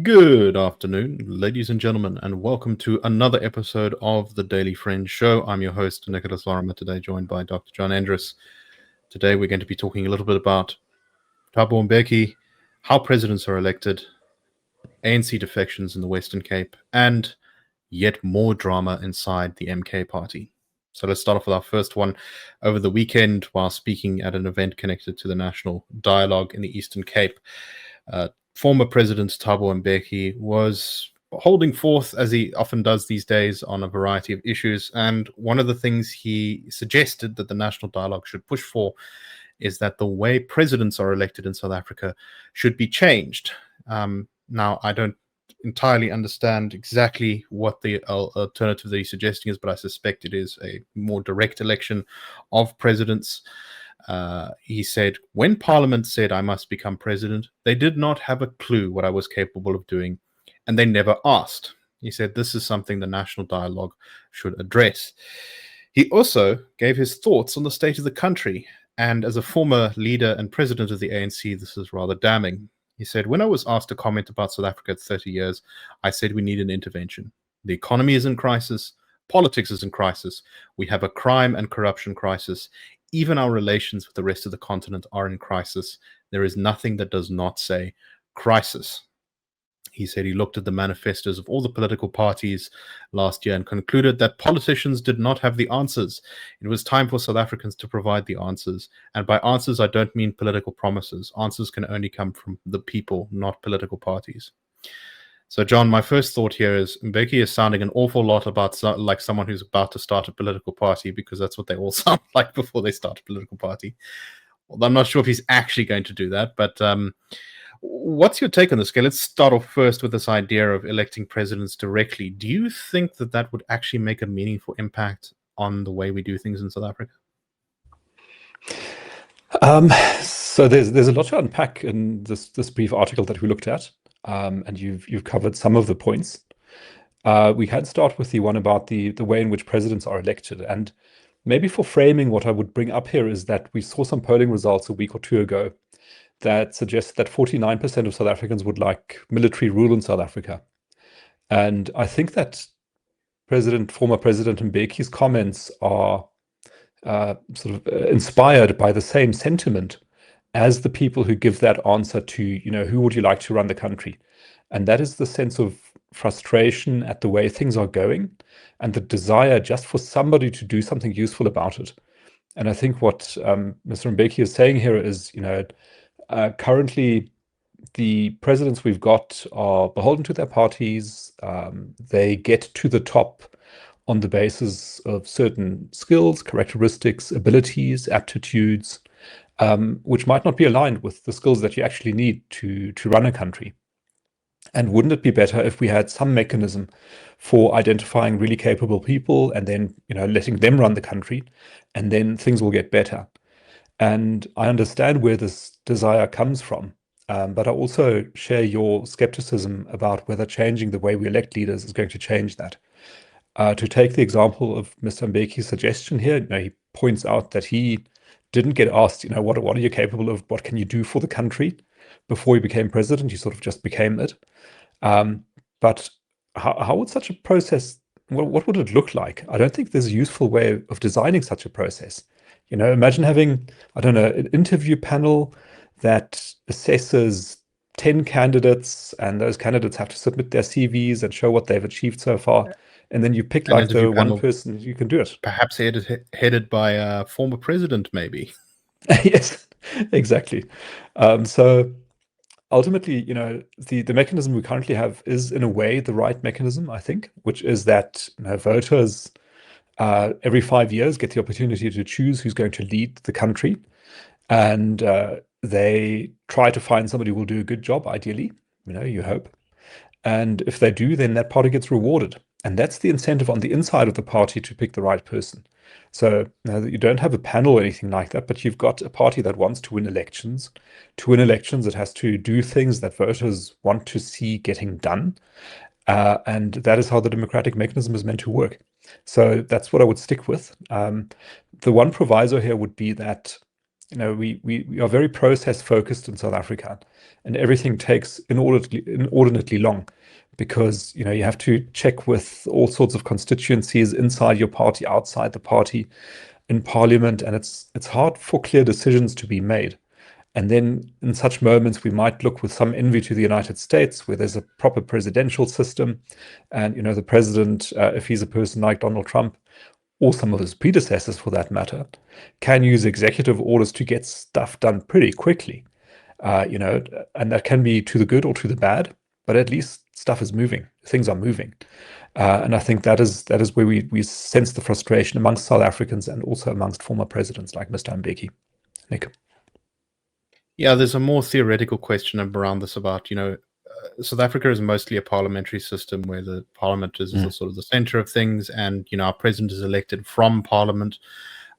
Good afternoon, ladies and gentlemen, and welcome to another episode of the Daily Friends Show. I'm your host, Nicholas Lorimer, today joined by Dr. John Endres. Today we're going to be talking a little bit about Thabo Mbeki, how presidents are elected, ANC defections in the Western Cape, and yet more drama inside the MK party. So let's start off with our first one. Over the weekend, while speaking at an event connected to the National Dialogue in the Eastern Cape, former President Thabo Mbeki was holding forth, as he often does these days, on a variety of issues. And one of the things he suggested that the National Dialogue should push for is that the way presidents are elected in South Africa should be changed. Now, I don't entirely understand exactly what the alternative that he's suggesting is, but I suspect it is a more direct election of presidents. He said, when Parliament said I must become president, they did not have a clue what I was capable of doing, and they never asked. He said this is something the National Dialogue should address. He also gave his thoughts on the state of the country, and as a former leader and president of the ANC, this is rather damning. He said, when I was asked to comment about South Africa at 30 years, I said we need an intervention. The economy is in crisis. Politics is in crisis. We have a crime and corruption crisis. Even our relations with the rest of the continent are in crisis. There is nothing that does not say crisis. He said he looked at the manifestos of all the political parties last year and concluded that politicians did not have the answers. It was time for South Africans to provide the answers. And by answers, I don't mean political promises. Answers can only come from the people, not political parties. So, John, my first thought here is Mbeki is sounding an awful lot like someone who's about to start a political party, because that's what they all sound like before they start a political party. Well, I'm not sure if he's actually going to do that, but what's your take on this? Okay, let's start off first with this idea of electing presidents directly. Do you think that that would actually make a meaningful impact on the way we do things in South Africa? So there's a lot to unpack in this brief article that we looked at, and you've covered some of the points. We can start with the one about the way in which presidents are elected, and maybe for framing, what I would bring up here is that we saw some polling results a week or two ago that suggest that 49% of South Africans would like military rule in South Africa, and I think that former President Mbeki's comments are sort of inspired by the same sentiment as the people who give that answer to, who would you like to run the country? And that is the sense of frustration at the way things are going and the desire just for somebody to do something useful about it. And I think what Mr. Mbeki is saying here is, currently the presidents we've got are beholden to their parties. They get to the top on the basis of certain skills, characteristics, abilities, aptitudes, which might not be aligned with the skills that you actually need to run a country. And wouldn't it be better if we had some mechanism for identifying really capable people and then, letting them run the country, and then things will get better? And I understand where this desire comes from, but I also share your skepticism about whether changing the way we elect leaders is going to change that. To take the example of Mr. Mbeki's suggestion here, he points out that he didn't get asked, what are you capable of? What can you do for the country? Before he became president, he sort of just became it. But how would such a process, what would it look like? I don't think there's a useful way of designing such a process. Imagine having, I don't know, an interview panel that assesses 10 candidates, and those candidates have to submit their CVs and show what they've achieved so far. And then you pick like the one person you can do it. Perhaps headed by a former president, maybe. Yes, exactly. So ultimately, the mechanism we currently have is in a way the right mechanism, I think, which is that voters every 5 years get the opportunity to choose who's going to lead the country. And they try to find somebody who will do a good job, ideally, you hope. And if they do, then that party gets rewarded. And that's the incentive on the inside of the party to pick the right person. So you don't have a panel or anything like that, but you've got a party that wants to win elections. To win elections, it has to do things that voters want to see getting done. And that is how the democratic mechanism is meant to work. So that's what I would stick with. The one proviso here would be that We are very process focused in South Africa, and everything takes inordinately long because you have to check with all sorts of constituencies inside your party, outside the party, in parliament, and it's hard for clear decisions to be made. And then in such moments, we might look with some envy to the United States, where there's a proper presidential system, and the president, if he's a person like Donald Trump, or some of his predecessors for that matter, can use executive orders to get stuff done pretty quickly. And that can be to the good or to the bad, but at least stuff is moving, things are moving. And I think that is where we sense the frustration amongst South Africans and also amongst former presidents like Mr. Mbeki. Nick. Yeah, there's a more theoretical question around this about, South Africa is mostly a parliamentary system where the parliament is the sort of the center of things, and our president is elected from parliament.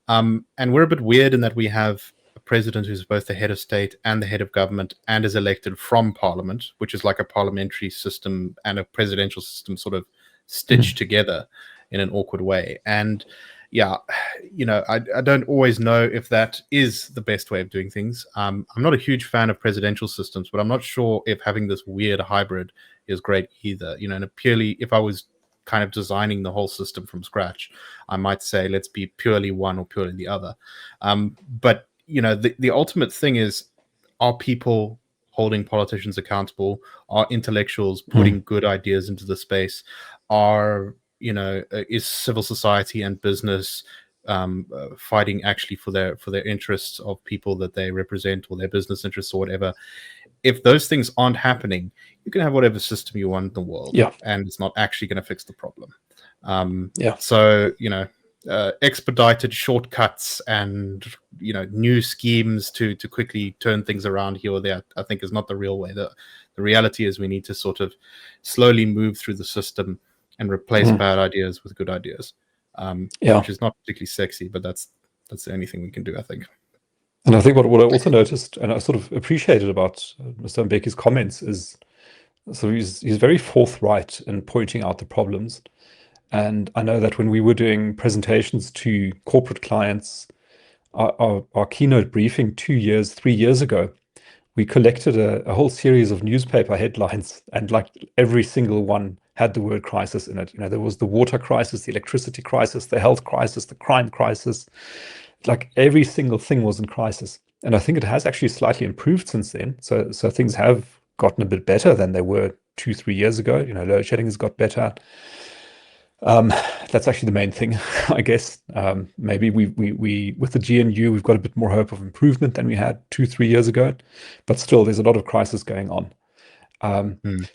And we're a bit weird in that we have a president who's both the head of state and the head of government and is elected from parliament, which is like a parliamentary system and a presidential system sort of stitched together in an awkward way. And yeah, I don't always know if that is the best way of doing things. I'm not a huge fan of presidential systems, but I'm not sure if having this weird hybrid is great either. And purely, if I was kind of designing the whole system from scratch, I might say let's be purely one or purely the other. But the ultimate thing is, are people holding politicians accountable? Are intellectuals putting good ideas into the space? Is civil society and business fighting actually for their interests of people that they represent, or their business interests or whatever? If those things aren't happening, you can have whatever system you want in the world, and it's not actually going to fix the problem. So expedited shortcuts and new schemes to quickly turn things around here or there, I think, is not the real way. The reality is we need to sort of slowly move through the system and replace bad ideas with good ideas, which is not particularly sexy, but that's the only thing we can do, I think. And I think what I also noticed, and I sort of appreciated about Mr. Mbeki's comments, is so he's very forthright in pointing out the problems. And I know that when we were doing presentations to corporate clients, our keynote briefing 3 years ago, we collected a whole series of newspaper headlines, and like every single one had the word crisis in it. There was the water crisis, the electricity crisis, the health crisis, the crime crisis. Like every single thing was in crisis. And I think it has actually slightly improved since then. So things have gotten a bit better than they were 2-3 years ago. Load shedding has got better. That's actually the main thing, I guess. Maybe we with the GNU, we've got a bit more hope of improvement than we had 2-3 years ago, but still there's a lot of crisis going on.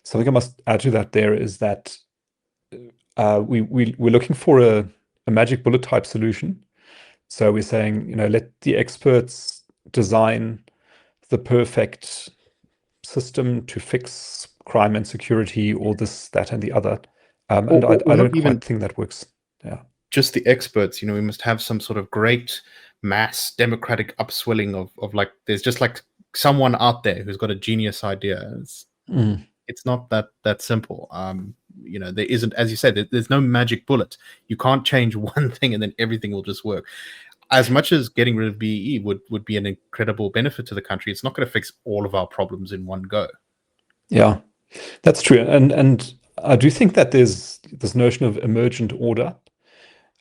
Something I must add to that there is that we're looking for a magic bullet type solution. So we're saying, let the experts design the perfect system to fix crime and security, or this, that, and the other. And I don't quite think that works. Yeah. Just the experts, we must have some sort of great mass democratic upswelling of like, there's just like someone out there who's got a genius idea. It's not that simple. There isn't, as you said, there's no magic bullet. You can't change one thing and then everything will just work. As much as getting rid of BEE would be an incredible benefit to the country, it's not going to fix all of our problems in one go. Yeah, that's true. And I do think that there's this notion of emergent order.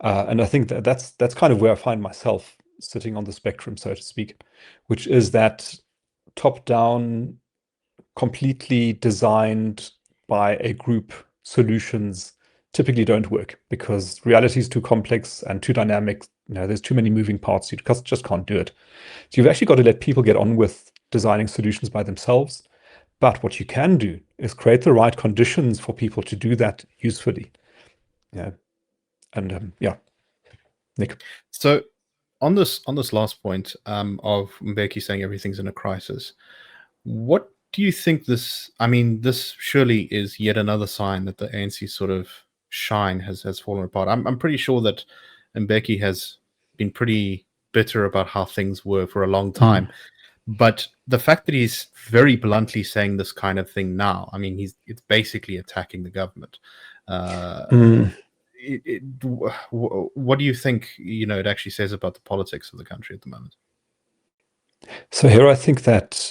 And I think that's kind of where I find myself sitting on the spectrum, so to speak, which is that top-down, completely designed by a group solutions typically don't work because reality is too complex and too dynamic. There's too many moving parts. You just can't do it. So you've actually got to let people get on with designing solutions by themselves. But what you can do is create the right conditions for people to do that usefully. Yeah. And Nick. So on this last point of Mbeki saying everything's in a crisis, what do you think this surely is yet another sign that the ANC sort of shine has fallen apart. I'm pretty sure that Mbeki has been pretty bitter about how things were for a long time. But the fact that he's very bluntly saying this kind of thing now, it's basically attacking the government. What do you think, it actually says about the politics of the country at the moment? So here I think that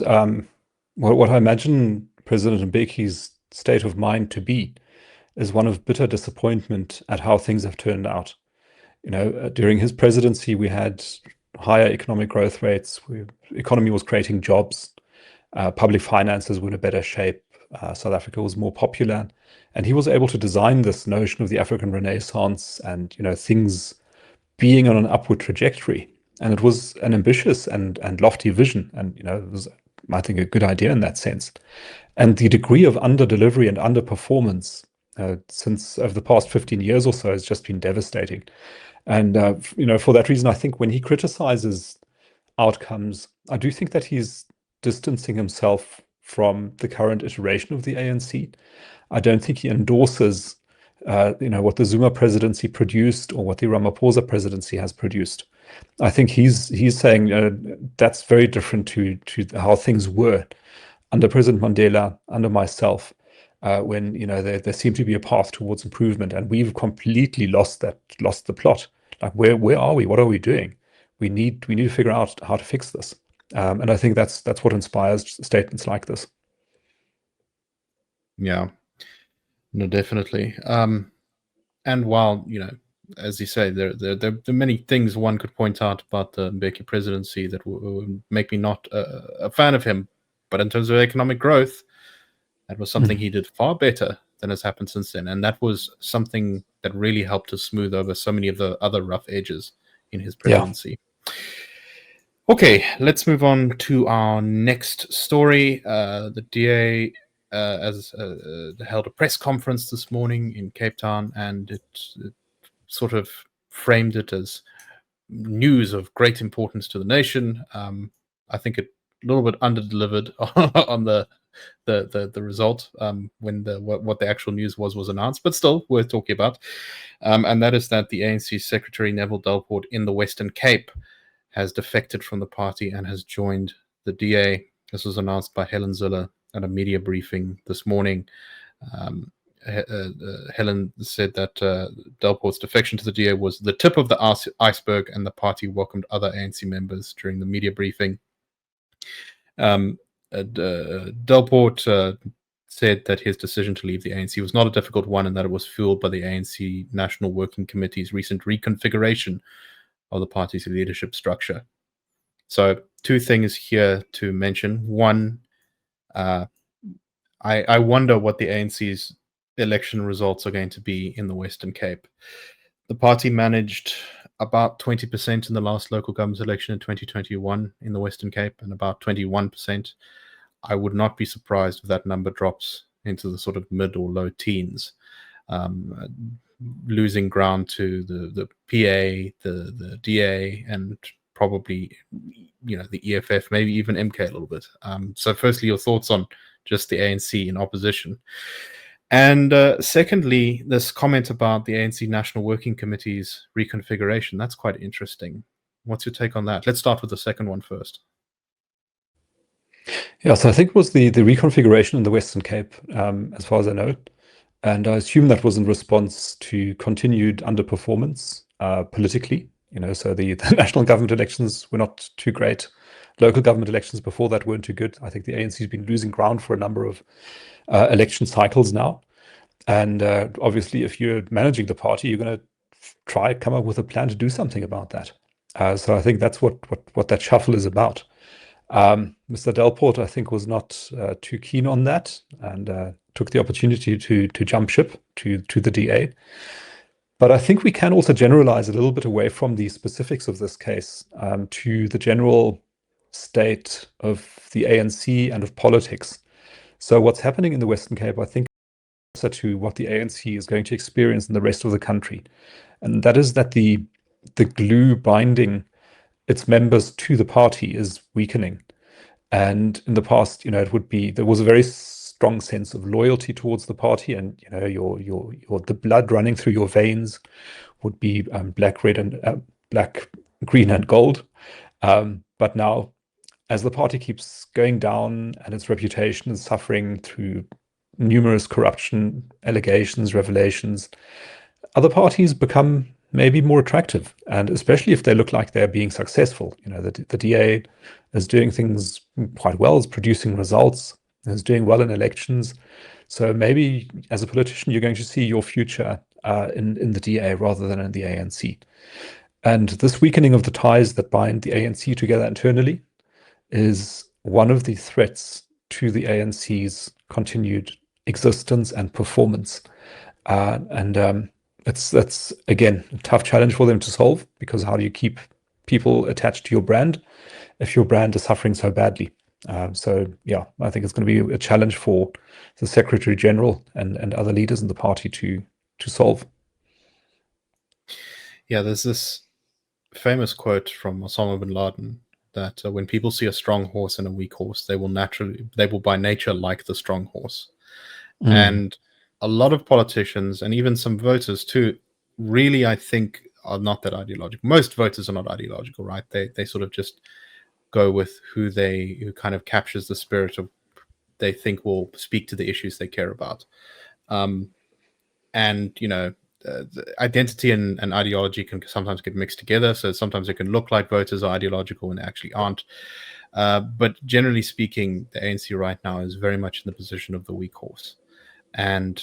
what I imagine President Mbeki's state of mind to be is one of bitter disappointment at how things have turned out. During his presidency, we had higher economic growth rates. Economy was creating jobs. Public finances were in a better shape. South Africa was more popular, and he was able to design this notion of the African Renaissance and things being on an upward trajectory. And it was an ambitious and lofty vision, and it was, I think, a good idea in that sense. And the degree of under delivery and underperformance since over the past 15 years or so has just been devastating. And for that reason, I think when he criticizes outcomes, I do think that he's distancing himself from the current iteration of the ANC. I don't think he endorses, what the Zuma presidency produced or what the Ramaphosa presidency has produced. I think he's saying that's very different to how things were under President Mandela, under myself, when there seemed to be a path towards improvement, and we've completely lost the plot. Like where are we? What are we doing? We need to figure out how to fix this. And I think that's what inspires statements like this. Yeah, no, definitely. And while, as you say, there are many things one could point out about the Mbeki presidency that would make me not a fan of him. But in terms of economic growth, that was something he did far better than has happened since then. And that was something that really helped to smooth over so many of the other rough edges in his presidency. Yeah. Okay, let's move on to our next story. The DA held a press conference this morning in Cape Town, and it sort of framed it as news of great importance to the nation. I think it a little bit under-delivered on the result when what the actual news was announced, but still worth talking about. And that is that the ANC Secretary Neville Delport in the Western Cape has defected from the party and has joined the DA. This was announced by Helen Zille at a media briefing this morning. Helen said that Delport's defection to the DA was the tip of the iceberg, and the party welcomed other ANC members during the media briefing. Delport said that his decision to leave the ANC was not a difficult one, and that it was fueled by the ANC National Working Committee's recent reconfiguration of the party's leadership structure. So, two things here to mention. One, I wonder what the ANC's election results are going to be in the Western Cape. The party managed about 20% in the last local government election in 2021 in the Western Cape, and about 21%. I would not be surprised if that number drops into the sort of mid or low teens, losing ground to the PA, the DA, and probably the EFF, maybe even MK a little bit. So firstly, your thoughts on just the ANC in opposition. And secondly, this comment about the ANC National Working Committee's reconfiguration, that's quite interesting. What's your take on that? Let's start with the second one first. Yeah, so I think it was the reconfiguration in the Western Cape, as far as I know. And I assume that was in response to continued underperformance politically. So the national government elections were not too great. Local government elections before that weren't too good. I think the ANC has been losing ground for a number of election cycles now. And obviously, if you're managing the party, you're going to come up with a plan to do something about that. So I think that's what that shuffle is about. Mr. Delport, I think, was not too keen on that, and took the opportunity to jump ship to the DA. But I think we can also generalize a little bit away from the specifics of this case to the general state of the ANC and of politics. So what's happening in the Western Cape, I think, is to what the ANC is going to experience in the rest of the country. And that is that the glue binding its members to the party is weakening. And in the past, there was a very strong sense of loyalty towards the party, and the blood running through your veins would be black, green, and gold. But now, as the party keeps going down and its reputation is suffering through numerous corruption allegations, revelations, other parties become maybe more attractive, and especially if they look like they're being successful. The DA is doing things quite well, is producing results, is doing well in elections. So maybe as a politician, you're going to see your future in the DA rather than in the ANC. And this weakening of the ties that bind the ANC together internally is one of the threats to the ANC's continued existence and performance. And that's again a tough challenge for them to solve, because how do you keep people attached to your brand if your brand is suffering so badly? So yeah, I think it's going to be a challenge for the Secretary General and other leaders in the party to solve. Yeah, there's this famous quote from Osama bin Laden that when people see a strong horse and a weak horse, they will by nature like the strong horse. And a lot of politicians and even some voters too, really, I think, are not that ideological. Most voters are not ideological, right? They sort of just go with who kind of captures the spirit of they think will speak to the issues they care about. And the identity and ideology can sometimes get mixed together. So sometimes it can look like voters are ideological when they actually aren't. But generally speaking, the ANC right now is very much in the position of the weak horse. And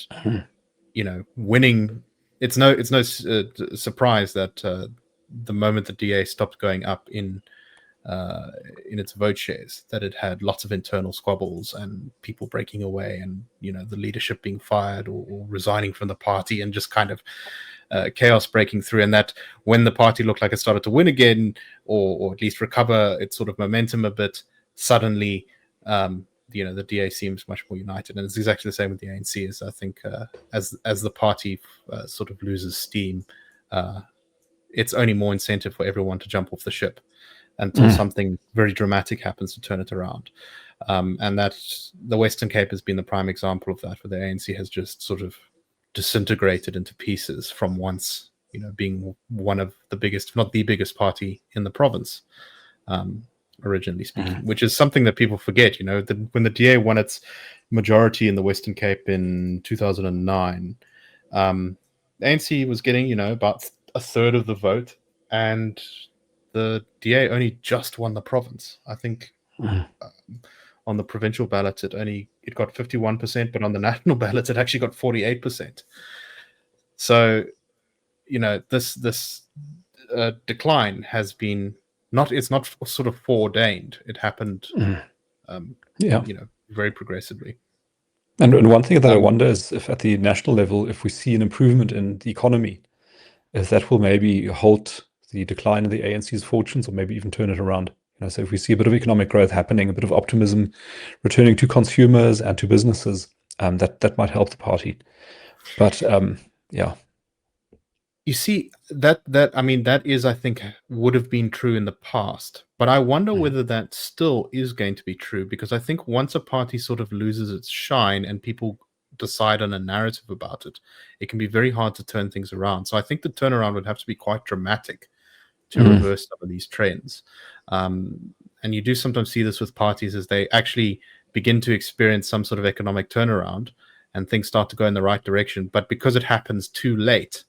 winning, it's no surprise that the moment the DA stopped going up in its vote shares, that it had lots of internal squabbles and people breaking away, and the leadership being fired or resigning from the party, and just kind of chaos breaking through. And that when the party looked like it started to win again, or at least recover its sort of momentum a bit, suddenly the DA seems much more united. And it's exactly the same with the ANC. Is I think as the party sort of loses steam, it's only more incentive for everyone to jump off the ship until something very dramatic happens to turn it around. And that the Western Cape has been the prime example of that, where the ANC has just sort of disintegrated into pieces from once being one of the biggest, if not the biggest party in the province, originally speaking, which is something that people forget. When the DA won its majority in the Western Cape in 2009, the ANC was getting about a third of the vote, and the DA only just won the province. I think on the provincial ballot it got 51%, but on the national ballot it actually got 48%. So this decline has been it's not sort of foreordained. It happened very progressively. And one thing that I wonder is if at the national level, if we see an improvement in the economy, if that will maybe halt the decline in the ANC's fortunes, or maybe even turn it around. So if we see a bit of economic growth happening, a bit of optimism returning to consumers and to businesses, that might help the party. But yeah. You see, that is, I think, would have been true in the past. But I wonder whether that still is going to be true, because I think once a party sort of loses its shine and people decide on a narrative about it, it can be very hard to turn things around. So I think the turnaround would have to be quite dramatic to reverse some of these trends. And you do sometimes see this with parties as they actually begin to experience some sort of economic turnaround and things start to go in the right direction. But because it happens too late,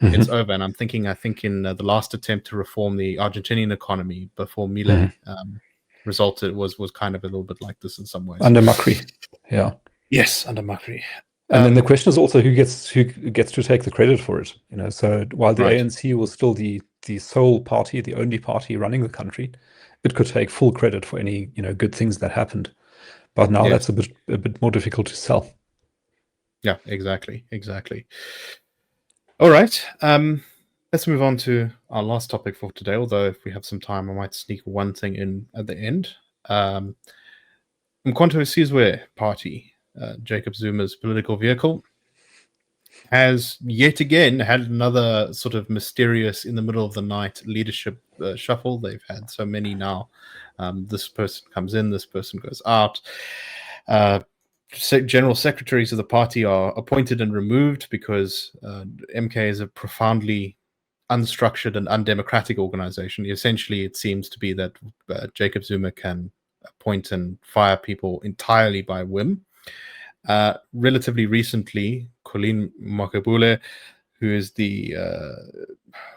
it's over. And I think in the last attempt to reform the Argentinian economy before Milei resulted was kind of a little bit like this in some ways. Under Macri, yeah. Yes, under Macri. And then the question is also who gets to take the credit for it. So while the ANC was still the sole party, the only party running the country, it could take full credit for any good things that happened. But now that's a bit more difficult to sell. Yeah, exactly. All right. Let's move on to our last topic for today. Although if we have some time, I might sneak one thing in at the end. Umkhonto Sizwe Party, Jacob Zuma's political vehicle, has yet again had another sort of mysterious, in the middle of the night leadership shuffle. They've had so many now. This person comes in, this person goes out. General secretaries of the party are appointed and removed because MK is a profoundly unstructured and undemocratic organization. Essentially, it seems to be that Jacob Zuma can appoint and fire people entirely by whim. Relatively recently, Colleen Makabule, who is the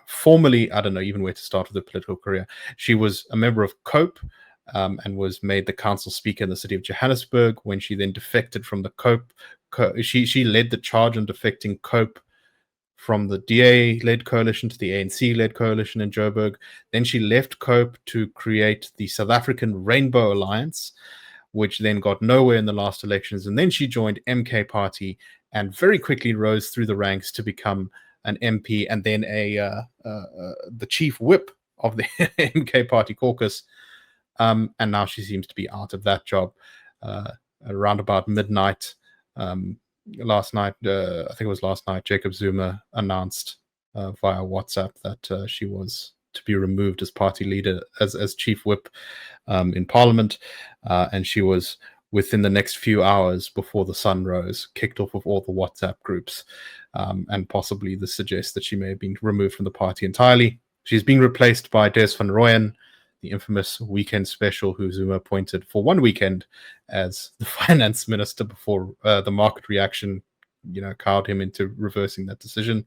formerly, I don't know even where to start with her political career. She was a member of COPE and was made the council speaker in the city of Johannesburg. When she then defected from the COPE, she led the charge on defecting COPE from the DA-led coalition to the ANC-led coalition in Joburg. Then she left COPE to create the South African Rainbow Alliance, which then got nowhere in the last elections. And then she joined MK Party and very quickly rose through the ranks to become an MP and then the chief whip of the MK Party caucus. And now she seems to be out of that job around about midnight. Last night, I think it was last night, Jacob Zuma announced via WhatsApp that she was to be removed as party leader, as chief whip in Parliament, and she was within the next few hours before the sun rose, kicked off of all the WhatsApp groups, and possibly this suggests that she may have been removed from the party entirely. She's being replaced by Des van Rooyen, the infamous weekend special who Zuma appointed for one weekend as the finance minister before the market reaction, cowed him into reversing that decision.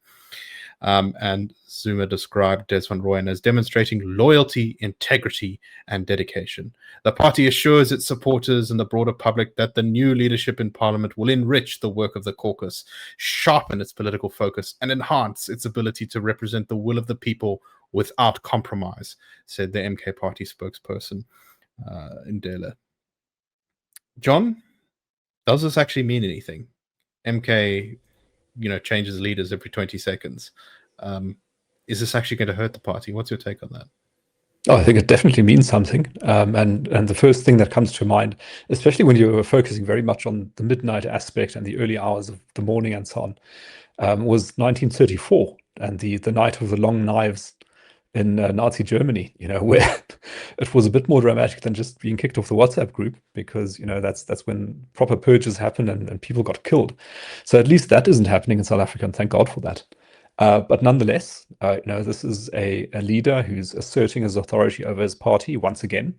And Zuma described Des van Rooyen as demonstrating loyalty, integrity, and dedication. The party assures its supporters and the broader public that the new leadership in Parliament will enrich the work of the caucus, sharpen its political focus, and enhance its ability to represent the will of the people without compromise, said the MK Party spokesperson, Ndela. John, does this actually mean anything? MK, changes leaders every 20 seconds. Is this actually going to hurt the party? What's your take on that? Oh, I think it definitely means something. And the first thing that comes to mind, especially when you're focusing very much on the midnight aspect and the early hours of the morning and so on, was 1934 and the night of the long knives in Nazi Germany, where it was a bit more dramatic than just being kicked off the WhatsApp group, because that's when proper purges happened and people got killed. So at least that isn't happening in South Africa, and thank God for that. But nonetheless, this is a leader who's asserting his authority over his party once again,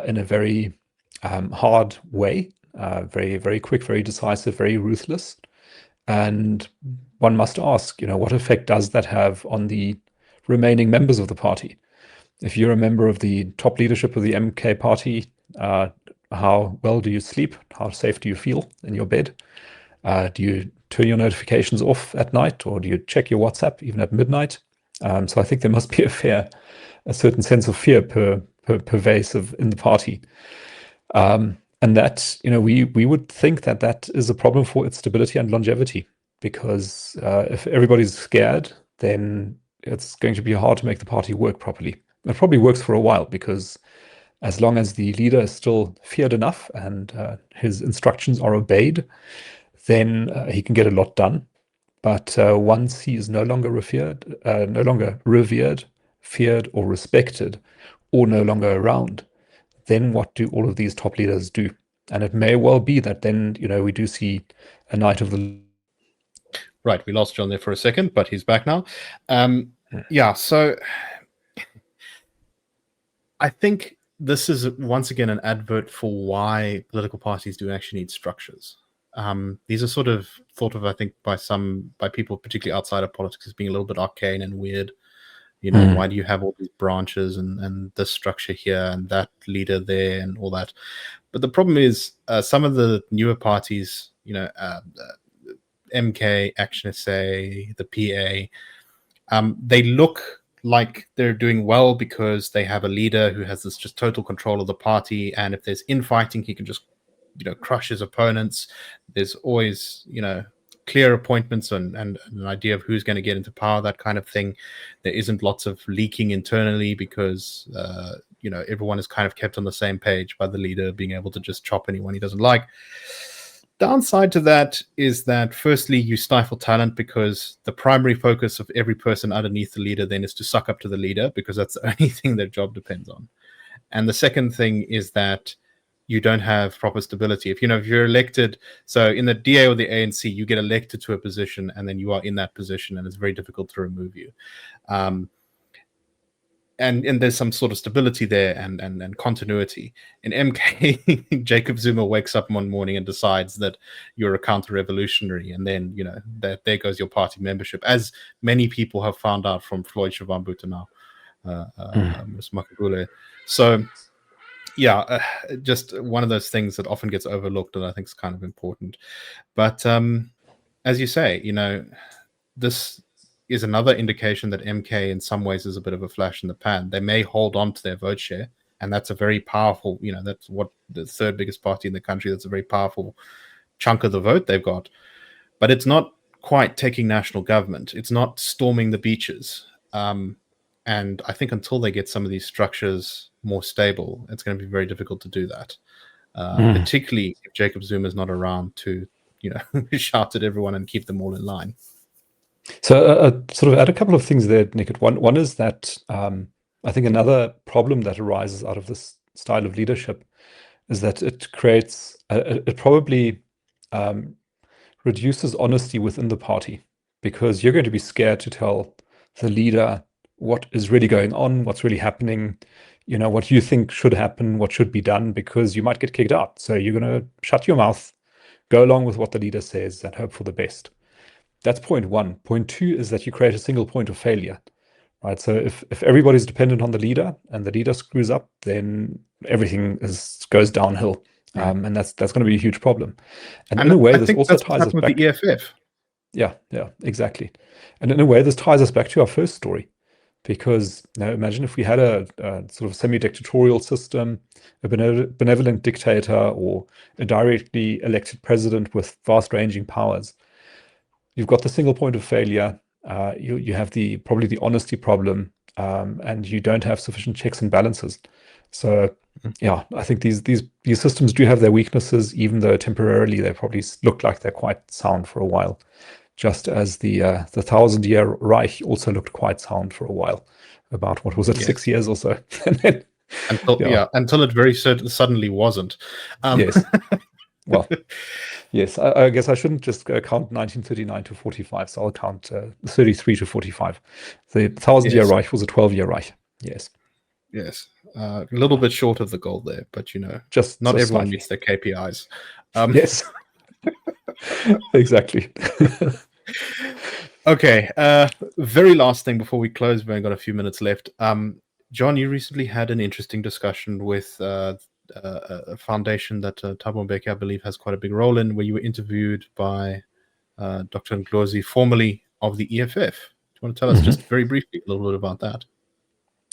in a very hard way, very, very quick, very decisive, very ruthless. And one must ask, what effect does that have on the remaining members of the party? If you're a member of the top leadership of the MK Party, how well do you sleep? How safe do you feel in your bed? Do you turn your notifications off at night, or do you check your WhatsApp even at midnight? So I think there must be a certain sense of fear pervasive in the party. And that, we would think that is a problem for its stability and longevity, because if everybody's scared, then it's going to be hard to make the party work properly. It probably works for a while, because as long as the leader is still feared enough and his instructions are obeyed, then he can get a lot done. But once he is no longer revered, feared, or respected, or no longer around, then what do all of these top leaders do? And it may well be that then, we do see a night of the... Right, we lost John there for a second, but he's back now. Yeah, so I think this is once again an advert for why political parties do actually need structures. These are sort of thought of, I think, by people, particularly outside of politics, as being a little bit arcane and weird. Why do you have all these branches and this structure here and that leader there and all that? But the problem is some of the newer parties, MK, Action SA, the PA, they look like they're doing well because they have a leader who has this just total control of the party, and if there's infighting, he can just crush his opponents. There's always clear appointments and an idea of who's going to get into power, that kind of thing. There isn't lots of leaking internally because everyone is kind of kept on the same page by the leader being able to just chop anyone he doesn't like. Downside to that is that firstly, you stifle talent, because the primary focus of every person underneath the leader then is to suck up to the leader, because that's the only thing their job depends on. And the second thing is that you don't have proper stability. If you're elected, so in the DA or the ANC, you get elected to a position and then you are in that position, and it's very difficult to remove you. and there's some sort of stability there and continuity. In MK, Jacob Zuma wakes up one morning and decides that you're a counter-revolutionary, and then there goes your party membership, as many people have found out from Floyd Shivambuta now, Ms. Makabule. So yeah, just one of those things that often gets overlooked that I think is kind of important. But as you say, this is another indication that MK in some ways is a bit of a flash in the pan. They may hold on to their vote share, and that's a very powerful, that's what the third biggest party in the country. That's a very powerful chunk of the vote they've got. But it's not quite taking national government. It's not storming the beaches. And I think until they get some of these structures more stable, it's going to be very difficult to do that. Particularly if Jacob Zuma is not around to, shout at everyone and keep them all in line. So sort of add a couple of things there, Nick. One is that I think another problem that arises out of this style of leadership is that it creates, it probably reduces honesty within the party, because you're going to be scared to tell the leader what is really going on, what's really happening, what you think should happen, what should be done, because you might get kicked out. So you're going to shut your mouth, go along with what the leader says, and hope for the best. That's point one. Point two is that you create a single point of failure, right? So if everybody's dependent on the leader and the leader screws up, then everything goes downhill. And that's going to be a huge problem. And in a way, this also ties us back to the EFF. Yeah, exactly. And in a way, this ties us back to our first story, because imagine if we had a sort of semi-dictatorial system, a benevolent dictator, or a directly elected president with vast-ranging powers. You've got the single point of failure. You have probably the honesty problem, and you don't have sufficient checks and balances. So, yeah, I think these systems do have their weaknesses, even though temporarily they probably look like they're quite sound for a while. Just as the 1,000-year Reich also looked quite sound for a while, about what was it, 6 years or so, and then, until it very suddenly wasn't. Yes. Well, yes, I guess I shouldn't just count 1939 to 45, so I'll count 33 to 45. The 1,000-year Reich was a 12-year Reich. Yes. Yes. A little bit short of the goal there, but just not everyone slightly meets their KPIs. Yes. Exactly. Okay. Very last thing before we close, we've only got a few minutes left. John, you recently had an interesting discussion with a foundation that Thabo Mbeki, I believe, has quite a big role in, where you were interviewed by Dr. Ndlozi, formerly of the EFF. Do you want to tell us just very briefly a little bit about that?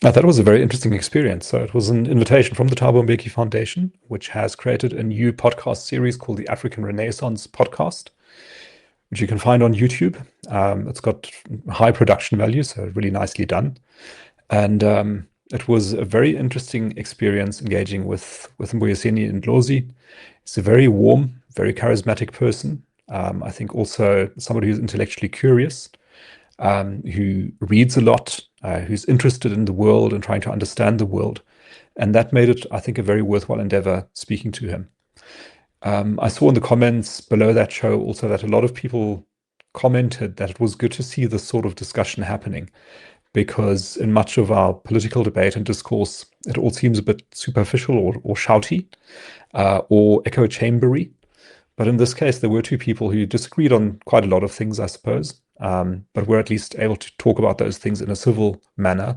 That was a very interesting experience. So it was an invitation from the Thabo Mbeki Foundation, which has created a new podcast series called the African Renaissance Podcast, which you can find on YouTube. It's got high production value, so really nicely done. And it was a very interesting experience engaging with Mbuyiseni Ndlozi. He's a very warm, very charismatic person. I think also somebody who's intellectually curious, who reads a lot, who's interested in the world and trying to understand the world. And that made it, I think, a very worthwhile endeavor speaking to him. I saw in the comments below that show also that a lot of people commented that it was good to see this sort of discussion happening, because in much of our political debate and discourse, it all seems a bit superficial or shouty or echo chambery. But in this case, there were two people who disagreed on quite a lot of things, I suppose, but were at least able to talk about those things in a civil manner.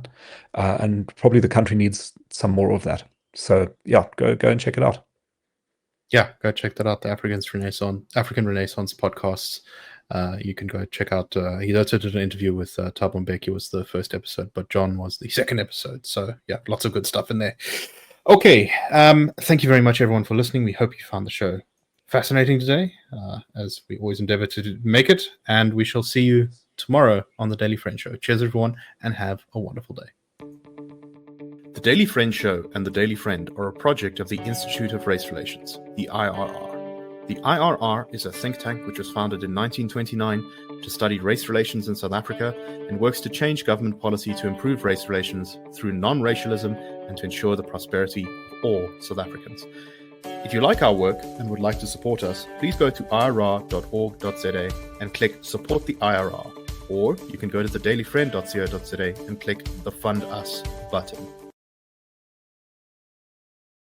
And probably the country needs some more of that. So yeah, go and check it out. Yeah, go check that out. The African Renaissance podcasts. You can go check out. He also did an interview with Thabo Mbeki, was the first episode, but John was the second episode. So yeah, lots of good stuff in there. Okay, thank you very much, everyone, for listening. We hope you found the show fascinating today, as we always endeavor to make it. And we shall see you tomorrow on the Daily Friend Show. Cheers, everyone, and have a wonderful day. The Daily Friend Show and the Daily Friend are a project of the Institute of Race Relations, the IRR. The IRR is a think tank which was founded in 1929 to study race relations in South Africa and works to change government policy to improve race relations through non-racialism and to ensure the prosperity of all South Africans. If you like our work and would like to support us, please go to irr.org.za and click Support the IRR, or you can go to thedailyfriend.co.za and click the Fund Us button.